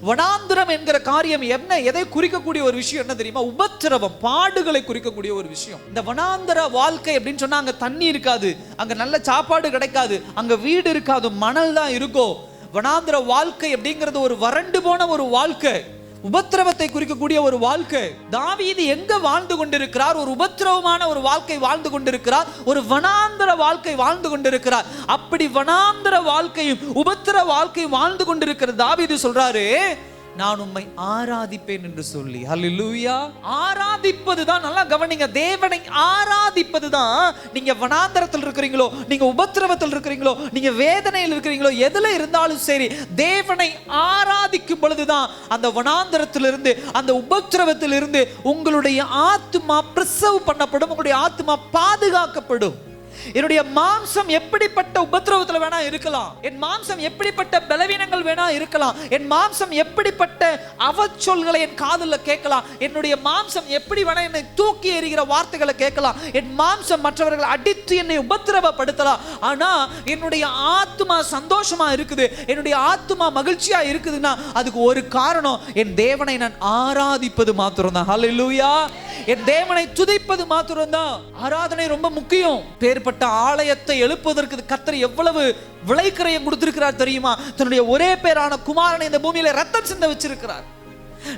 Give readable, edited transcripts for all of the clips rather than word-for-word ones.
வனாந்திரம் என்கிற காரியம் என்ன, எதை குறிக்கக்கூடிய ஒரு விஷயம் என்ன தெரியுமா? உபத்திரவம், பாடுகளை குறிக்கக்கூடிய ஒரு விஷயம். இந்த வனாந்திர வாழ்க்கை அப்படின்னு சொன்னா அங்க தண்ணி இருக்காது, அங்க நல்ல சாப்பாடு கிடைக்காது, அங்க வீடு இருக்காது, மணல் தான் இருக்கும். வனாந்திர வாழ்க்கை அப்படிங்கிறது ஒரு வறண்டு போன ஒரு வாழ்க்கை, உபத்திரவத்தை குறிக்கக்கூடிய ஒரு வாழ்க்கை. தாவீது எங்க வாழ்ந்து கொண்டிருக்கிறார்? ஒரு உபத்திரவமான ஒரு வாழ்க்கை வாழ்ந்து கொண்டிருக்கிறார், ஒரு வனாந்திர வாழ்க்கை வாழ்ந்து கொண்டிருக்கிறார். அப்படி வனாந்திர வாழ்க்கையும் உபத்திர வாழ்க்கையும் வாழ்ந்து கொண்டிருக்கிற தாவீது சொல்றாரு, நான் உம்மை ஆராதிப்பேன் என்று சொல்லி. ஹல்லேலூயா. ஆராதிப்பதுதான், நல்லா கவனிங்க, தேவனை ஆராதிப்பதுதான். நீங்க வனாந்தரத்தில் இருக்கிறீங்களோ, நீங்க உபத்திரவத்தில் இருக்கிறீங்களோ, நீங்க வேதனையில் இருக்கிறீங்களோ, எதுல இருந்தாலும் சரி, தேவனை ஆராதிக்கும் பொழுதுதான் அந்த வனாந்தரத்திலிருந்து, அந்த உபத்திரவத்திலிருந்து உங்களுடைய ஆத்துமா பிரசவ் பண்ணப்படும், உங்களுடைய ஆத்துமா பாதுகாக்கப்படும். என்னுடைய மாம்சம் எப்படிப்பட்ட உபத்திரவத்தில் வேணா இருக்கலாம், என் மாம்சம் எப்படிப்பட்ட பலவீனங்கள் வேணா இருக்கலாம், என் மாம்சம் எப்படிப்பட்ட அவச்சொல்களை என் காதுல கேட்கலாம், என்னுடைய மாம்சம் எப்படி வேணா என்னை தூக்கி எறிகிற வார்த்தைகளை கேட்கலாம், என் மாம்சம் மற்றவர்களை அடித்து என்னை உபத்திரவப்படுத்தலாம். ஆனா என்னுடைய ஆத்துமா சந்தோஷமா இருக்குது, என்னுடைய ஆத்துமா மகிழ்ச்சியா இருக்குதுன்னா அதுக்கு ஒரு காரணம், என் தேவனை நான் ஆராதிப்பது மாத்திரம்தான். ஹல்லேலூயா. என் தேவனை துதிப்பது மாத்திரம்தான். ஆராதனை ரொம்ப முக்கியம். பேர்பட்ட ஆலயத்தை எழுப்புவதற்கு கர்த்தர் எவ்வளவு விலைக்கிரயம் கொடுத்திருக்கிறார் தெரியுமா? தன்னுடைய ஒரே பேரான குமாரனை இந்த பூமியில ரத்தம் சிந்த வச்சிருக்கிறார்.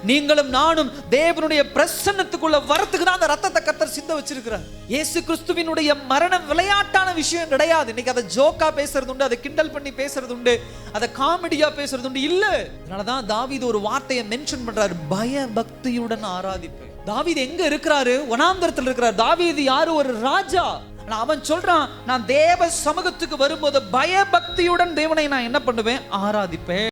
நீங்களும் நானும் தேவனுடைய பிரசன்னத்துக்குள்ள வரத்துக்கு தான் அந்த ரத்தத்தை கர்த்தர் சிந்த வச்சிருக்கிறார். இயேசு கிறிஸ்துவினுடைய மரணம் விளையாட்டான விஷயம் கிடையாது. இன்னைக்கு அதை ஜோக்கா பேசுறது உண்டு, அதை கிண்டல் பண்ணி பேசுறது உண்டு, அதை காமெடியா பேசுறது உண்டு. இல்ல, அதனாலதான் தாவீது ஒரு வார்த்தையை மென்ஷன் பண்றாரு, பயபக்தியுடன் ஆராதிப்பு. தாவீது எங்க இருக்கிறாரு? வனாந்தரத்தில் இருக்கிறார். தாவீது யாரு? ஒரு ராஜா. அவன் சொல்றான், நான் தேவ சமூகத்துக்கு வரும்போது பயபக்தியுடன் தேவனை நான் என்ன பண்ணுவேன்? ஆராதிப்பேன்.